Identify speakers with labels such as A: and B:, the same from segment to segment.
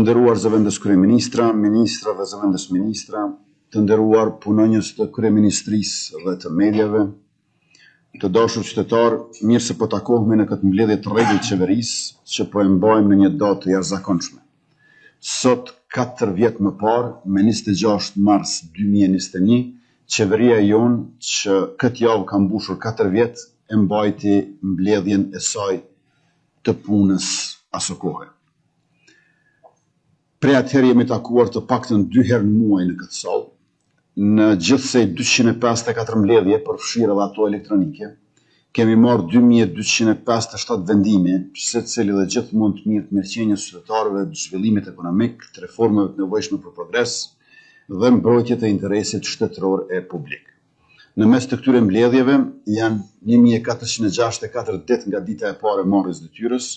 A: nderuar zëvendës kryeministra, ministra dhe zëvendës ministra, të nderuar punonjës të kryeministrisë dhe të medjave, të dashur qytetar, mirë se po takohemi në këtë mbledhje të rregullt të qeverisë që po e mbajmë në një datë të jashtëzakonshme. Sot, 4 vjet më parë, me 26 mars 2021, qeveria jonë që këtë javë ka mbushur 4 vjet e mbajti mbledhjen e saj të punës aso kohe. Prej atëherë jemi takuar të paktën 2 herë në muaj në këtë sallë, në gjithsej 254 mbledhje, përfshirë edhe ato elektronike. Kemi marrë 2257 vendime, secili dhe gjithmonë të mirë të mirëqenies së qytetarëve, të zhvillimit ekonomik, të reformave të nevojshme për progres dhe mbrojtje të interesit shtetëror e publik. Në mes të këtyre mbledhjeve janë 1464 ditë nga dita e parë e marrjes detyrës,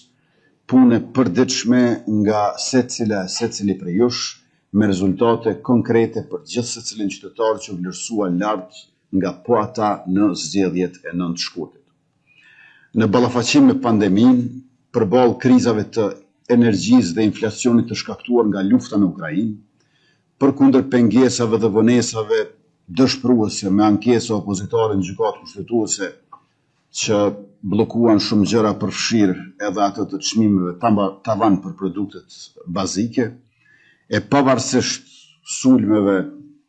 A: punë përditshme nga secili prej jush, me rezultate konkrete për gjithë secilin qytetar që vlerësua lart nga po ata në zgjedhjet e 9 shkurtit. Në ballafaqim me pandeminë, përballë krizave të energjisë dhe inflacionit të shkaktuar nga lufta në Ukrainë, përkundër pengesave dhe vonesave dëshpëruese me ankesa opozitare në gjykatë kushtetuese që bllokuan shumë gjëra përfshirë edhe ato të çmimeve tavan për produktet bazike, e pavarësisht sulmeve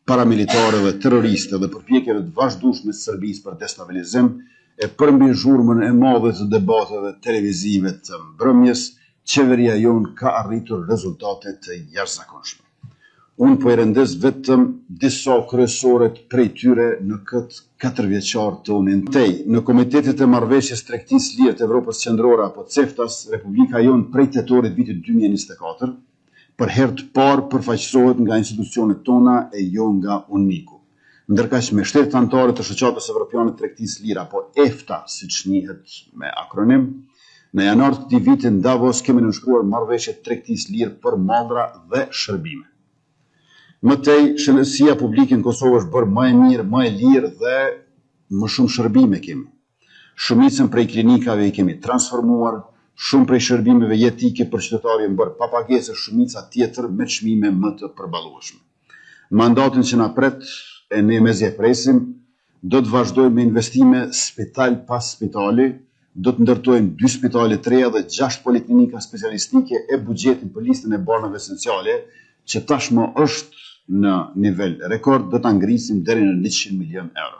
A: paramilitare dhe terroriste dhe përpjekjeve të vazhdueshme të Serbisë për destabilizim, e përmbi zhurmën e madhe të debateve televizive të mbrëmjes, qeveria jonë ka arritur rezultate të jashtëzakonshme. Unë po i rendes vetëm disa kryesoret prej tyre në këtë 4 vjeçar tonin. Në Komitetet e Marrëveshjes Tregtisë Lirë të Evropës Qendrore apo CEFTA-s, Republika jonë prej tetorit vitit 2024, për herë të parë përfaqësohet nga institucionet tona e jo nga UNMIK-u. Ndërkaq me shtetet anëtare të Shoqatës Evropiane të Tregtisë Lirë apo EFTA, siç njihet me akronim, në janar të këtij viti në Davos kemi nënshkruar marrëveshje të tregtisë lirë për mallra dhe shërbime. Mëtej, shëndetësia publike në Kosovë është bërë më e mirë, më e lirë dhe më shumë shërbime kemi. Shumicën prej klinikave i kemi transformuar, shumë prej shërbimeve jetike për qytetarë janë bërë pa pagesë, shumica tjetër me çmime më të përballueshme. Mandatin që na pret e ne mezi e presim, do të vazhdojmë me investime spital pas spitali, do të ndërtojmë 2 spitale të reja dhe 6 poliklinika specialistike e buxhetin për listën e banave esenciale, që tashmë është në nivel rekord, do ta ngrisim deri në 100 milion euro.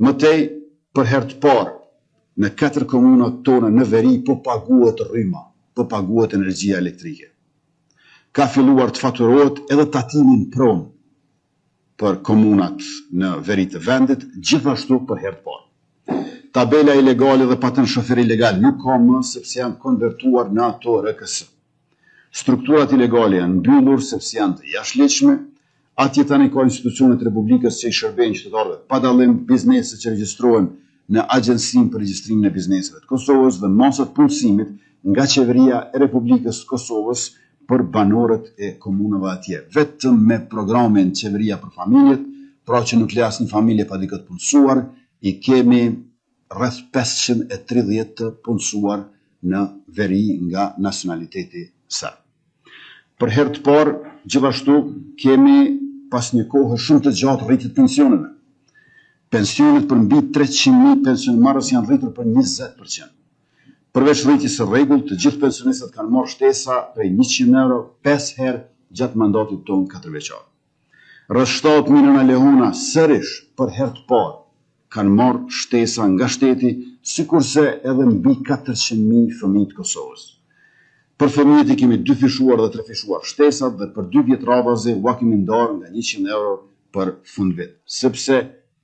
A: Mëtej, për herë të parë, në 4 komunat tona në veri po paguhet rryma, po paguhet energjia elektrike. Ka filluar të faturohet edhe tatimin pron për komunat në veri të vendit, gjithashtu për herë të parë. Tabela ilegale dhe patën shofer ilegal nuk ka më sepse janë konvertuar në ato RKS. Strukturat ilegale janë mbyllur sepse janë të jashtëligjshme, atje tani ka institucionet e Republikës që i shërbejnë qytetarëve pa dallim, biznese që regjistrohen në Agjencinë për Regjistrimin e Bizneseve të Kosovës dhe masat punësimit nga Qeveria e Republikës së Kosovës për banorët e komunave atje. Vetëm me programin Qeveria për Familjet, pra që nuk le asnjë familje pa dikë të punësuar, i kemi rreth 530 të punësuar në veri nga nacionaliteti serb. Për herë të parë, gjithashtu kemi pas një kohë shumë të gjatë rritje të pensioneve. Pensionet për mbi 300.000 pensionmarrës janë rritur për 20%. Përveç rritjes së rregullt, të gjithë pensionistët kanë marrë shtesa prej 100 euro 5 herë gjatë mandatit tonë 4 vjeçar. Rreth 7 miliona lehona sërish për herë të parë kanë marrë shtesa nga shteti, sikurse edhe mbi 400.000 fëmijë të Kosovës. Për fëmijët i kemi 2 fishuar dhe 3 fishuar shtesat dhe për 2 vjet radhazi ua kemi ndarë nga 100 euro për fundvit, sepse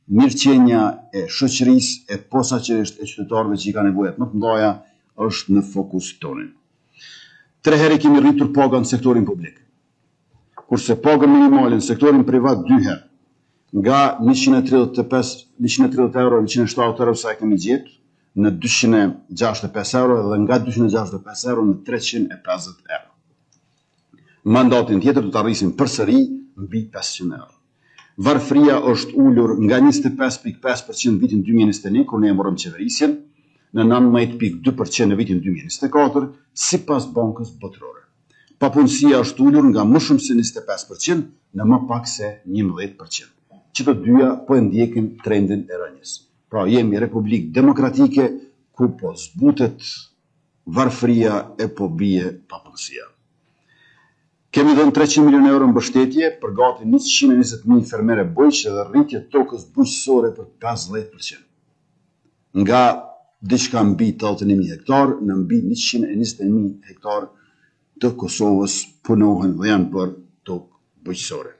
A: mirëqenia e shoqërisë e posaçërisht e qytetarëve që i ka nevojat më të mëdha është në fokus tonin. 3 herë kemi rritur pagat në sektorin publik, kurse paga minimale në sektorin privat 2 herë, nga 130 euro në 170 euro sa e kemi gjetur, në 265 euro dhe nga 265 euro në 350 euro. Mandatin tjetër do të arrisim përsëri mbi 500 euro. Varfëria është ulur nga 25.5% vitin 2021, kur ne e morëm qeverisjen, në 19.2% në vitin 2024, sipas Bankës Botërore. Papunësia është ullur nga më shumë se 25% në më pak se 11%. Që të dyja po e ndjekin trendin e rënjes. Pra jemi Republikë Demokratike ku po zbutet varfëria e po bie papunësia. Kemi dhënë 300 milion euro mbështetje për gati 120.000 fermere bujq dhe rritje tokës bujqësore për 50%. Nga diçka mbi 81.000 hektar në mbi 120.000 hektar të Kosovës punohen dhe janë bërë tokë bujqësore.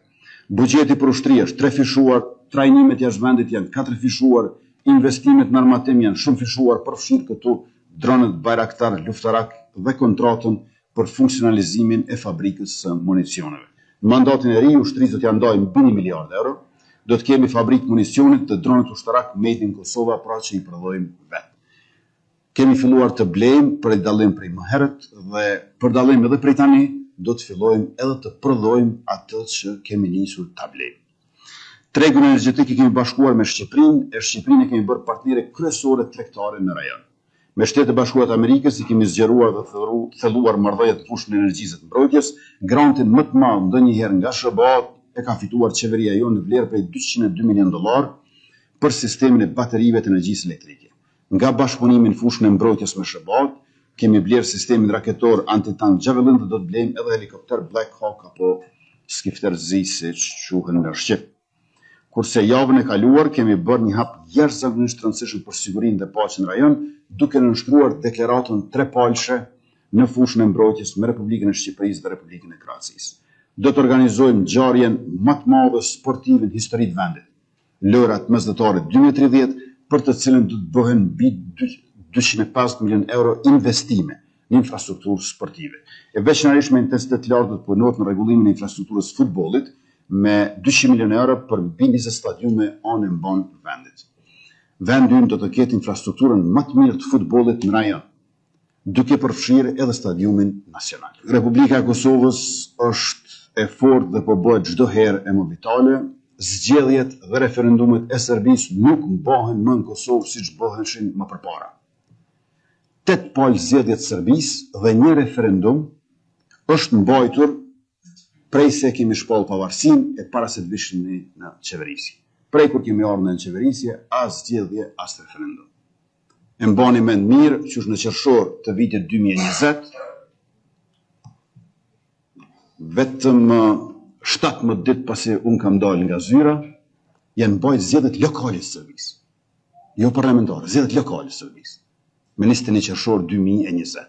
A: Bugjeti për ushtri është 3 fishuar, trajnimet jashtë vendit janë 4 fishuar, investimet në armatim janë shumë fishuar, përfshirë këtu dronët Bayraktar luftarak dhe kontratën për funksionalizimin e fabrikës së municioneve. Në mandatin e ri, ushtrisë do t'ja ndajnë mbi 1 miliard euro, do të kemi fabrikë municionit të dronët ushtarak made in Kosova, pra që i prodhojmë vetë. Kemi filluar të blejmë për dallim prej më herët dhe për dallim edhe prej tani do të fillojmë edhe të prodhojmë atë që kemi nisur ta blejmë. Tregun energjetik i kemi bashkuar me Shqipërinë, Shqipërinë e kemi bërë partnere kryesore tregtare në rajon. Me Shtetet e Bashkuara të Amerikës i kemi zgjeruar dhe thelluar marrëdhënie të fushën e energjisë të mbrojtjes, grantin më të madh ndonjëherë nga SBA e ka fituar qeveria jonë në vlerë prej $202 milion për sistemin e baterive të energjisë elektrike. Nga bashkëpunimi në fushën e mbrojtjes me SBA, kemi blerë sistemin raketor antitank Javelin dhe do të blejmë edhe helikopter Black Hawk apo skifter Zi siç quhen në shqip. Kurse javën e kaluar kemi bërë një hap jashtëzakonisht të rëndësishëm për sigurinë dhe paqen në rajon, duke nënshkruar deklaratën trepalshe në fushën e mbrojtjes me Republikën e Shqipërisë dhe Republikën e Kroacisë. Do të organizojmë ngjarjen më të madhe sportive në historitë vendit, lojrat mesdhetare 2030, për të cilën do të bëhen mbi 250 milion euro investime në infrastrukturë sportive. E veçanërisht me intensitet të lartë do të punohet në rregullimin e infrastrukturës futbollit me 200 milion euro për mbi 20 stadiume anë e mban vendit. Vendi ynë do të ketë infrastrukturën më të mirë të futbollit në rajon, duke përfshirë edhe stadiumin nacional. Republika e Kosovës është e fortë dhe po bëhet çdo herë e më vitale. Zgjedhjet dhe referendumet e Serbisë nuk mbahen më në Kosovë siç bëheshin më përpara. 8 palë zgjedhjet të Serbisë dhe një referendum është mbajtur prej se kemi shpallë pavarësinë e para se të vishim ne në qeverisje. Prej kur kemi ardhur në qeverisje, as zgjedhje, as referendum. E mbani mend mirë që është në qershor të vitit 2020, vetëm 17 ditë pasi unë kam dalë nga zyra, janë bajt zgjedhjet lokale të Serbisë. Jo parlamentare, zgjedhjet lokale të Serbisë. Me 21 qershor 2020.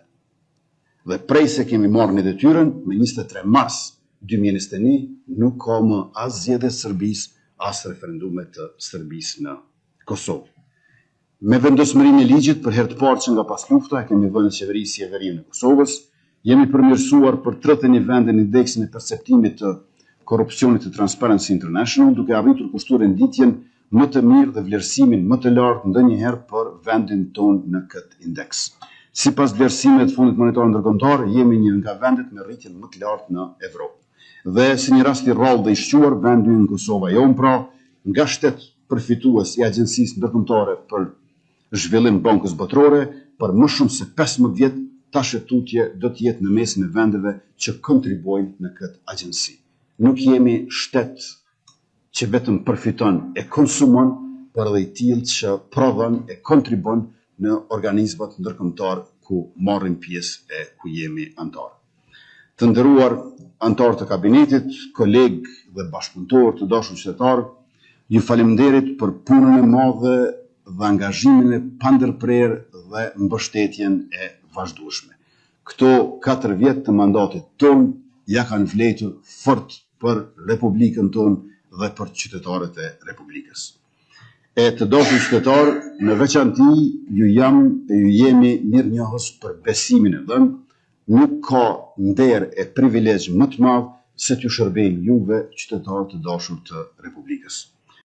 A: Dhe prej se kemi marrë një detyrën, me 23 mars 2021, nuk ka më as zgjedhje të Serbisë, as referendume të Serbisë në Kosovë. Me vendosmërinë e ligjit, për herë të parë që nga pas lufta, kemi vënë në qeverisje verinë e Kosovës, jemi përmirësuar për 31 vende në indeksin e perceptimit të korrupsionit të Transparency International, duke arritur kushtuar renditjen më të mirë dhe vlerësimin më të lartë ndonjëherë për vendin tonë në këtë indeks. Sipas vlerësimeve të Fondit Monetar Ndërkombëtar, jemi një nga vendet me rritjen më të lartë në Evropë. Dhe si një rast i rrallë dhe i shquar, vendi ynë Kosova jonë pra, nga shtet përfitues i Agjencisë Ndërkombëtare për Zhvillim Bankës Botërore, për më shumë se 15 vjet, tash tutje do të jetë në mesin e vendeve që kontribuojnë në këtë agjenci. Nuk jemi shtet që vetëm përfiton e konsumon, por edhe i tillë që prodhon e kontribon në organizmat ndërkombëtar ku marrin pjesë e ku jemi antar. Të nderuar antar të kabinetit, kolegë dhe bashkëpunëtorë të dashur qytetarë, ju faleminderit për punën e madhe dhe angazhimin e pandërprerë dhe mbështetjen e vazhdueshme. Këto 4 vjet të mandatit tonë ja kanë vlerëtur fort për Republikën tonë dhe për qytetarët e Republikës. E të dashur qytetarë, në veçanti ju jemi mirënjohës për besimin e dhënë, nuk ka nder e privilegj më të madh se t'ju shërbejmë juve qytetarë të dashur të Republikës.